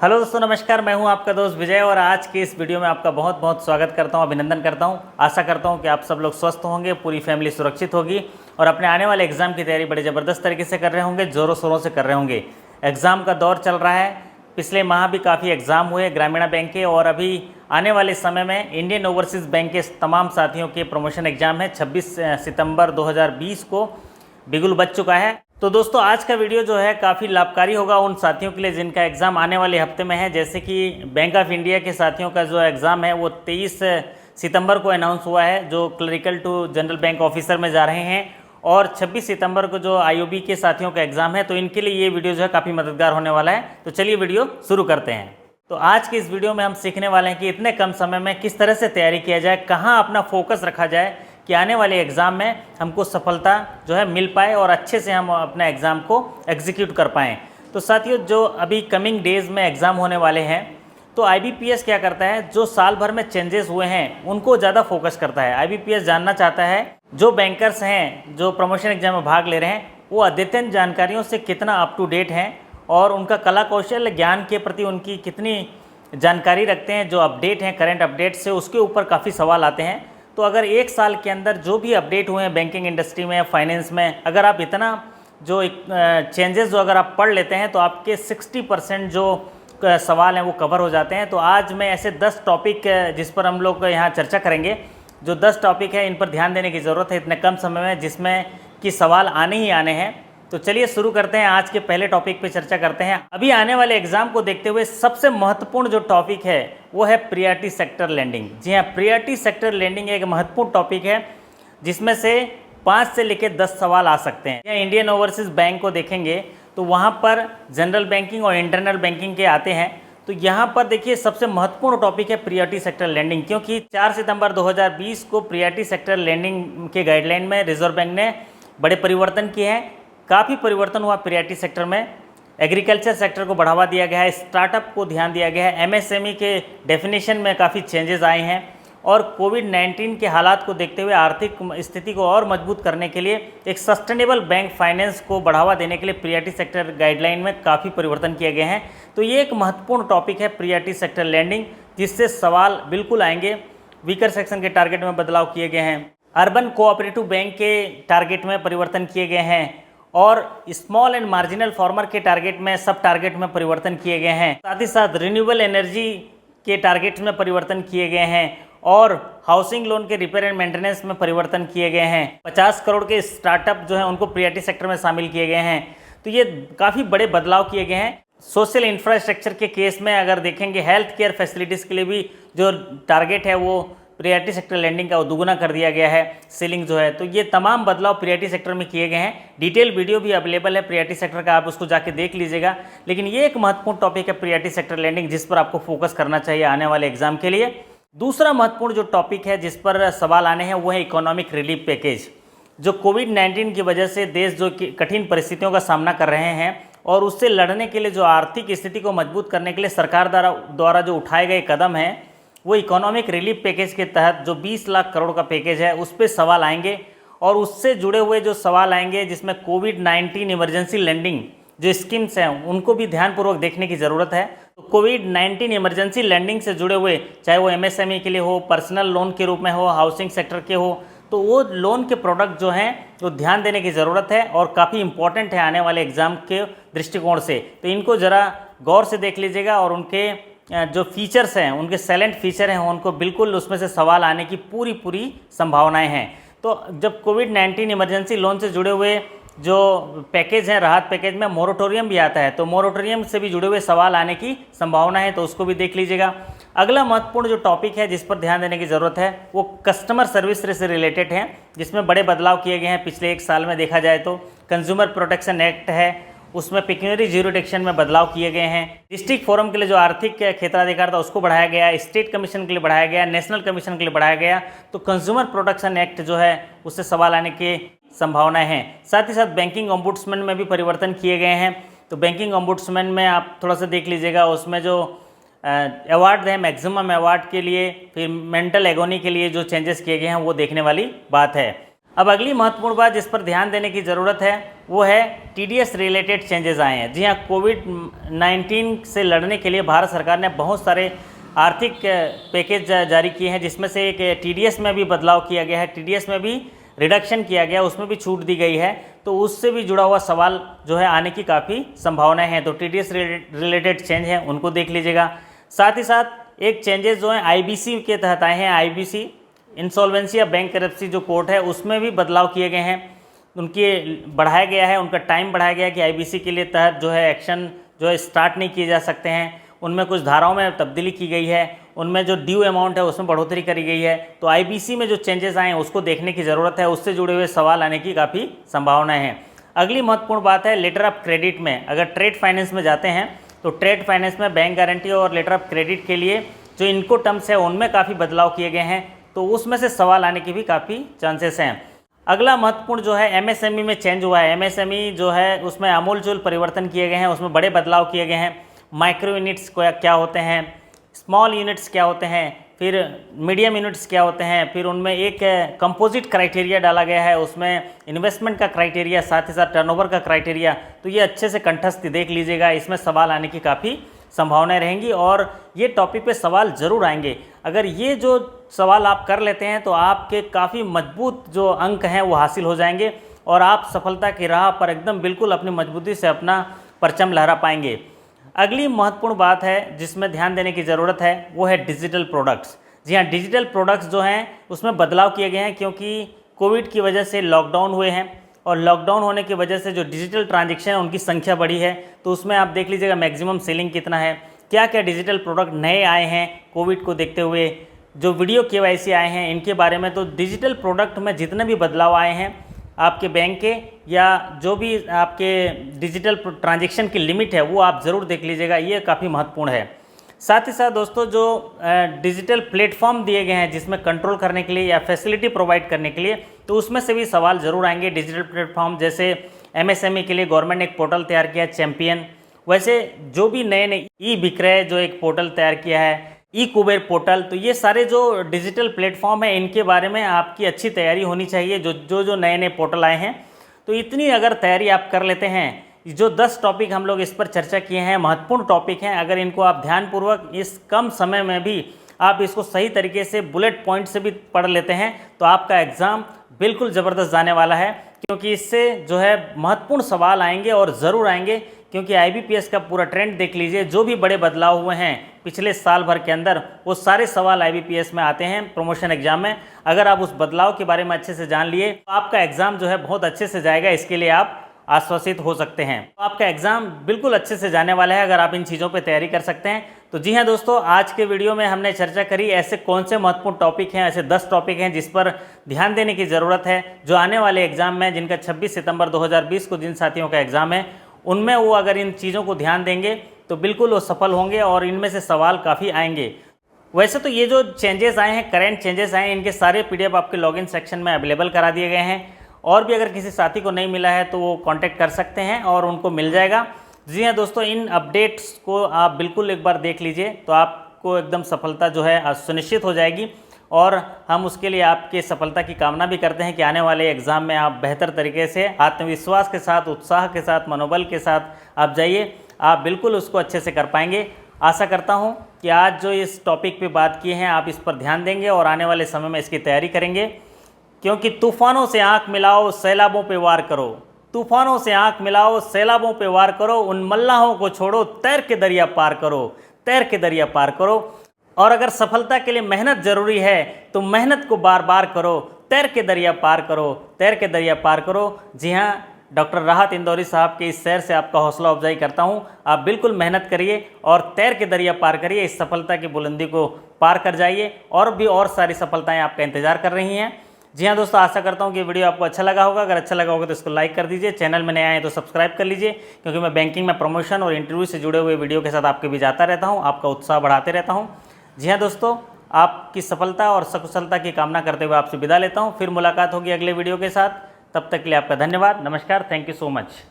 Hello दोस्तों, नमस्कार। मैं हूं आपका दोस्त विजय और आज की इस वीडियो में आपका बहुत बहुत स्वागत करता हूं, अभिनंदन करता हूं। आशा करता हूं कि आप सब लोग स्वस्थ होंगे, पूरी फैमिली सुरक्षित होगी और अपने आने वाले एग्ज़ाम की तैयारी बड़े ज़बरदस्त तरीके से कर रहे होंगे, ज़ोरों शोरों से कर रहे होंगे। एग्ज़ाम का दौर चल रहा है। पिछले माह भी काफ़ी एग्ज़ाम हुए ग्रामीण बैंक के और अभी आने वाले समय में इंडियन ओवरसीज़ बैंक के तमाम साथियों के प्रमोशन एग्ज़ाम है। 26 सितंबर 2020 को बिगुल बज चुका है। तो दोस्तों, आज का वीडियो जो है काफ़ी लाभकारी होगा उन साथियों के लिए जिनका एग्ज़ाम आने वाले हफ्ते में है। जैसे कि बैंक ऑफ इंडिया के साथियों का जो एग्ज़ाम है वो 23 सितंबर को अनाउंस हुआ है, जो clerical to general bank officer में जा रहे हैं, और 26 सितंबर को जो आईओबी के साथियों का एग्ज़ाम है। तो इनके लिए ये वीडियो जो है काफ़ी मददगार होने वाला है। तो चलिए वीडियो शुरू करते हैं। तो आज की इस वीडियो में हम सीखने वाले हैं कि इतने कम समय में किस तरह से तैयारी किया जाए, कहाँ अपना फोकस रखा जाए कि आने वाले एग्ज़ाम में हमको सफलता जो है मिल पाए और अच्छे से हम अपने एग्ज़ाम को एग्जीक्यूट कर पाएँ। तो साथियों, जो अभी कमिंग डेज़ में एग्ज़ाम होने वाले हैं, तो आईबीपीएस क्या करता है, जो साल भर में चेंजेस हुए हैं उनको ज़्यादा फोकस करता है। आईबीपीएस जानना चाहता है जो बैंकर्स हैं जो प्रमोशन एग्जाम में भाग ले रहे हैं वो अद्यतन जानकारियों से कितना अप टू डेट हैं और उनका कला कौशल ज्ञान के प्रति उनकी कितनी जानकारी रखते हैं, जो अपडेट हैं करंट अपडेट से, उसके ऊपर काफ़ी सवाल आते हैं। तो अगर एक साल के अंदर जो भी अपडेट हुए हैं बैंकिंग इंडस्ट्री में, फाइनेंस में, अगर आप इतना जो चेंजेस जो अगर आप पढ़ लेते हैं तो आपके 60% जो सवाल हैं वो कवर हो जाते हैं। तो आज मैं ऐसे 10 टॉपिक जिस पर हम लोग यहाँ चर्चा करेंगे, जो 10 टॉपिक है इन पर ध्यान देने की ज़रूरत है इतने कम समय में, जिसमें कि सवाल आने ही आने हैं। तो चलिए शुरू करते हैं, आज के पहले टॉपिक पे चर्चा करते हैं। अभी आने वाले एग्जाम को देखते हुए सबसे महत्वपूर्ण जो टॉपिक है वो है प्रियॉरिटी सेक्टर लैंडिंग। जी हाँ, प्रियॉरिटी सेक्टर लैंडिंग एक महत्वपूर्ण टॉपिक है जिसमें से 5 से लेकर 10 सवाल आ सकते हैं। यहाँ इंडियन ओवरसीज़ बैंक को देखेंगे तो वहाँ पर जनरल बैंकिंग और इंटरनल बैंकिंग के आते हैं। तो यहाँ पर देखिए सबसे महत्वपूर्ण टॉपिक है प्रियॉरिटी सेक्टर लैंडिंग, क्योंकि 4 सितंबर 2020 को प्रियॉरिटी सेक्टर लैंडिंग के गाइडलाइन में रिजर्व बैंक ने बड़े परिवर्तन किए हैं। काफ़ी परिवर्तन हुआ प्रियॉरिटी सेक्टर में। एग्रीकल्चर सेक्टर को बढ़ावा दिया गया है, स्टार्टअप को ध्यान दिया गया है, एमएसएमई के डेफिनेशन में काफ़ी चेंजेस आए हैं और कोविड-19 के हालात को देखते हुए आर्थिक स्थिति को और मजबूत करने के लिए एक सस्टेनेबल बैंक फाइनेंस को बढ़ावा देने के लिए प्रियॉरिटी सेक्टर गाइडलाइन में काफ़ी परिवर्तन किए गए हैं। तो ये एक महत्वपूर्ण टॉपिक है प्रियॉरिटी सेक्टर लैंडिंग, जिससे सवाल बिल्कुल आएंगे। वीकर सेक्शन के टारगेट में बदलाव किए गए हैं, अर्बन कोऑपरेटिव बैंक के टारगेट में परिवर्तन किए गए हैं और स्मॉल एंड मार्जिनल फार्मर के टारगेट में, सब टारगेट में परिवर्तन किए गए हैं। साथ ही साथ रिन्यूएबल एनर्जी के टारगेट में परिवर्तन किए गए हैं और हाउसिंग लोन के रिपेयर एंड मेंटेनेंस में परिवर्तन किए गए हैं। 50 करोड़ के स्टार्टअप जो हैं उनको प्रियॉरिटी सेक्टर में शामिल किए गए हैं। तो ये काफ़ी बड़े बदलाव किए गए हैं। सोशल इंफ्रास्ट्रक्चर के केस में अगर देखेंगे, हेल्थ केयर फैसिलिटीज़ के लिए भी जो टारगेट है वो प्रियॉरिटी सेक्टर लैंडिंग का दुगुना कर दिया गया है, सीलिंग जो है। तो ये तमाम बदलाव प्रियॉरिटी सेक्टर में किए गए हैं। डिटेल वीडियो भी अवेलेबल है प्रियॉरिटी सेक्टर का, आप उसको जाके देख लीजिएगा। लेकिन ये एक महत्वपूर्ण टॉपिक है प्रियॉरिटी सेक्टर लैंडिंग, जिस पर आपको फोकस करना चाहिए आने वाले एग्जाम के लिए। दूसरा महत्वपूर्ण जो टॉपिक है जिस पर सवाल आने हैं वो है इकोनॉमिक रिलीफ पैकेज। जो कोविड-19 की वजह से देश जो कठिन परिस्थितियों का सामना कर रहे हैं और उससे लड़ने के लिए, जो आर्थिक स्थिति को मजबूत करने के लिए सरकार द्वारा जो उठाए गए कदम हैं, वो इकोनॉमिक रिलीफ पैकेज के तहत जो 20 लाख करोड़ का पैकेज है उस पर सवाल आएंगे और उससे जुड़े हुए जो सवाल आएंगे जिसमें कोविड-19 इमरजेंसी लैंडिंग जो स्कीम्स हैं उनको भी ध्यानपूर्वक देखने की ज़रूरत है। तो कोविड-19 इमरजेंसी लैंडिंग से जुड़े हुए, चाहे वो एमएसएमई के लिए हो, पर्सनल लोन के रूप में हो, हाउसिंग सेक्टर के हो, तो वो लोन के प्रोडक्ट जो हैं वो ध्यान देने की ज़रूरत है और काफ़ी इंपॉर्टेंट है आने वाले एग्ज़ाम के दृष्टिकोण से। तो इनको ज़रा गौर से देख लीजिएगा और उनके जो फीचर्स हैं, उनके साइलेंट फीचर हैं, उनको बिल्कुल उसमें से सवाल आने की पूरी संभावनाएं हैं। तो जब कोविड-19 इमरजेंसी लोन से जुड़े हुए जो पैकेज हैं, राहत पैकेज में मोरेटोरियम भी आता है, तो मोरेटोरियम से भी जुड़े हुए सवाल आने की संभावना है, तो उसको भी देख लीजिएगा। अगला महत्वपूर्ण जो टॉपिक है जिस पर ध्यान देने की ज़रूरत है वो कस्टमर सर्विस से रिलेटेड है, जिसमें बड़े बदलाव किए गए हैं पिछले एक साल में। देखा जाए तो कंज्यूमर प्रोटेक्शन एक्ट है, उसमें पिक्यूनरी ज्यूरिडिक्शन में बदलाव किए गए हैं। डिस्ट्रिक्ट फोरम के लिए जो आर्थिक क्षेत्राधिकार था उसको बढ़ाया गया, स्टेट कमीशन के लिए बढ़ाया गया, नेशनल कमीशन के लिए बढ़ाया गया। तो कंज्यूमर प्रोटेक्शन एक्ट जो है उससे सवाल आने की संभावनाएं हैं। साथ ही साथ बैंकिंग ओम्बुड्समैन में भी परिवर्तन किए गए हैं। तो बैंकिंग ओम्बुड्समैन में आप थोड़ा सा देख लीजिएगा, उसमें जो अवार्ड है मैक्सिमम अवार्ड के लिए, फिर मेंटल एगोनी के लिए जो चेंजेस किए गए हैं वो देखने वाली बात है। अब अगली महत्वपूर्ण बात जिस पर ध्यान देने की ज़रूरत है वो है TDS रिलेटेड चेंजेस आए हैं। जी हाँ, कोविड-19 से लड़ने के लिए भारत सरकार ने बहुत सारे आर्थिक पैकेज जारी किए हैं, जिसमें से एक TDS में भी बदलाव किया गया है, TDS में भी रिडक्शन किया गया, उसमें भी छूट दी गई है। तो उससे भी जुड़ा हुआ सवाल जो है आने की काफ़ी संभावनाएं हैं। तो TDS रिलेटेड चेंज हैं, उनको देख लीजिएगा। साथ ही साथ एक चेंजेस जो हैं IBC के तहत आए हैं। IBC इंसॉल्वेंसी या बैंक करप्सी जो कोर्ट है उसमें भी बदलाव किए गए हैं, उनके बढ़ाया गया है, उनका टाइम बढ़ाया गया है कि IBC के लिए तहत जो है एक्शन जो है स्टार्ट नहीं किए जा सकते हैं। उनमें कुछ धाराओं में तब्दीली की गई है, उनमें जो ड्यू अमाउंट है उसमें बढ़ोतरी करी गई है। तो IBC में जो चेंजेस आए हैं उसको देखने की ज़रूरत है, उससे जुड़े हुए सवाल आने की काफ़ी संभावनाएं हैं। अगली महत्वपूर्ण बात है लेटर ऑफ क्रेडिट में। अगर ट्रेड फाइनेंस में जाते हैं तो ट्रेड फाइनेंस में बैंक गारंटी और लेटर ऑफ क्रेडिट के लिए जो इनको टर्म्स है उनमें काफ़ी बदलाव किए गए हैं, तो उसमें से सवाल आने की भी काफ़ी चांसेस हैं। अगला महत्वपूर्ण जो है MSME में चेंज हुआ है। MSME जो है उसमें आमूलचूल परिवर्तन किए गए हैं, उसमें बड़े बदलाव किए गए हैं। माइक्रो यूनिट्स क्या होते हैं, स्मॉल यूनिट्स क्या होते हैं, फिर मीडियम यूनिट्स क्या होते हैं, फिर उनमें एक कंपोजिट क्राइटेरिया डाला गया है, उसमें इन्वेस्टमेंट का क्राइटेरिया, साथ ही साथ टर्नओवर का क्राइटेरिया। तो ये अच्छे से कंठस्थ देख लीजिएगा, इसमें सवाल आने की काफ़ी संभावनाएं रहेंगी और ये टॉपिक पे सवाल ज़रूर आएंगे। अगर ये जो सवाल आप कर लेते हैं तो आपके काफ़ी मजबूत जो अंक हैं वो हासिल हो जाएंगे और आप सफलता की राह पर एकदम बिल्कुल अपनी मजबूती से अपना परचम लहरा पाएंगे। अगली महत्वपूर्ण बात है जिसमें ध्यान देने की ज़रूरत है वो है डिजिटल प्रोडक्ट्स। जी हाँ, डिजिटल प्रोडक्ट्स जो हैं उसमें बदलाव किए गए हैं, क्योंकि कोविड की वजह से लॉकडाउन हुए हैं और लॉकडाउन होने की वजह से जो डिजिटल ट्रांजैक्शन है उनकी संख्या बढ़ी है। तो उसमें आप देख लीजिएगा मैक्सिमम सेलिंग कितना है, क्या क्या डिजिटल प्रोडक्ट नए आए हैं कोविड को देखते हुए, जो वीडियो KYC आए हैं इनके बारे में। तो डिजिटल प्रोडक्ट में जितने भी बदलाव आए हैं आपके बैंक के या जो भी आपके डिजिटल ट्रांजैक्शन की लिमिट है वो आप ज़रूर देख लीजिएगा, ये काफ़ी महत्वपूर्ण है। साथ ही साथ दोस्तों जो डिजिटल प्लेटफॉर्म दिए गए हैं जिसमें कंट्रोल करने के लिए या फैसिलिटी प्रोवाइड करने के लिए, तो उसमें से भी सवाल ज़रूर आएंगे। डिजिटल प्लेटफॉर्म जैसे MSME के लिए गवर्नमेंट ने एक पोर्टल तैयार किया है चैंपियन, वैसे जो भी नए नए ई-विक्रय जो एक पोर्टल तैयार किया है, ई-कुबेर पोर्टल, तो ये सारे जो डिजिटल प्लेटफॉर्म है इनके बारे में आपकी अच्छी तैयारी होनी चाहिए। जो नए नए पोर्टल आए हैं तो इतनी अगर तैयारी आप कर लेते हैं, जो 10 टॉपिक हम लोग इस पर चर्चा किए हैं महत्वपूर्ण टॉपिक हैं, अगर इनको आप ध्यानपूर्वक इस कम समय में भी आप इसको सही तरीके से बुलेट पॉइंट से भी पढ़ लेते हैं तो आपका एग्ज़ाम बिल्कुल ज़बरदस्त जाने वाला है। क्योंकि इससे जो है महत्वपूर्ण सवाल आएंगे और ज़रूर आएंगे, क्योंकि IBPS का पूरा ट्रेंड देख लीजिए, जो भी बड़े बदलाव हुए हैं पिछले साल भर के अंदर वो सारे सवाल IBPS में आते हैं प्रमोशन एग्जाम में। अगर आप उस बदलाव के बारे में अच्छे से जान लिए तो आपका एग्ज़ाम जो है बहुत अच्छे से जाएगा, इसके लिए आप आश्वासित हो सकते हैं। तो आपका एग्ज़ाम बिल्कुल अच्छे से जाने वाला है अगर आप इन चीज़ों पर तैयारी कर सकते हैं। तो जी हाँ दोस्तों, आज के वीडियो में हमने चर्चा करी ऐसे कौन से महत्वपूर्ण टॉपिक हैं, ऐसे 10 टॉपिक हैं जिस पर ध्यान देने की ज़रूरत है, जो आने वाले एग्जाम में जिनका 26 सितंबर 2020 को जिन साथियों का एग्ज़ाम है उनमें वो अगर इन चीज़ों को ध्यान देंगे तो बिल्कुल वो सफल होंगे और इनमें से सवाल काफ़ी आएंगे। वैसे तो ये जो चेंजेस आए हैं, करंट चेंजेस आए हैं, इनके सारे PDF आपके लॉगिन सेक्शन में अवेलेबल करा दिए गए हैं और भी अगर किसी साथी को नहीं मिला है तो वो कांटेक्ट कर सकते हैं और उनको मिल जाएगा। जी हाँ दोस्तों, इन अपडेट्स को आप बिल्कुल एक बार देख लीजिए तो आपको एकदम सफलता जो है सुनिश्चित हो जाएगी और हम उसके लिए आपके सफलता की कामना भी करते हैं कि आने वाले एग्ज़ाम में आप बेहतर तरीके से आत्मविश्वास के साथ, उत्साह के साथ, मनोबल के साथ आप जाइए, आप बिल्कुल उसको अच्छे से कर पाएंगे। आशा करता हूं कि आज जो इस टॉपिक पे बात की है आप इस पर ध्यान देंगे और आने वाले समय में इसकी तैयारी करेंगे, क्योंकि तूफ़ानों से आँख मिलाओ सैलाबों पे वार करो, तूफ़ानों से आँख मिलाओ सैलाबों पे वार करो, उन मल्लाहों को छोड़ो तैर के दरिया पार करो, तैर के दरिया पार करो। और अगर सफलता के लिए मेहनत ज़रूरी है तो मेहनत को बार बार करो, तैर के दरिया पार करो, तैर के दरिया पार करो। जी हाँ, डॉक्टर राहत इंदौरी साहब के इस शेर से आपका हौसला अफजाई करता हूँ। आप बिल्कुल मेहनत करिए और तैर के दरिया पार करिए, इस सफलता की बुलंदी को पार कर जाइए और भी और सारी सफलताएँ आपका इंतजार कर रही हैं। जी हाँ दोस्तों, आशा करता हूँ कि वीडियो आपको अच्छा लगा होगा। अगर अच्छा लगा होगा तो इसको लाइक कर दीजिए, चैनल में नए आए तो सब्सक्राइब कर लीजिए, क्योंकि मैं बैंकिंग में प्रमोशन और इंटरव्यू से जुड़े हुए वीडियो के साथ आपके बीच आता रहता हूँ, आपका उत्साह बढ़ाते रहता हूँ। जी हाँ दोस्तों, आपकी सफलता और सकुशलता की कामना करते हुए आपसे विदा लेता हूँ। फिर मुलाकात होगी अगले वीडियो के साथ, तब तक के लिए आपका धन्यवाद, नमस्कार, थैंक यू सो मच।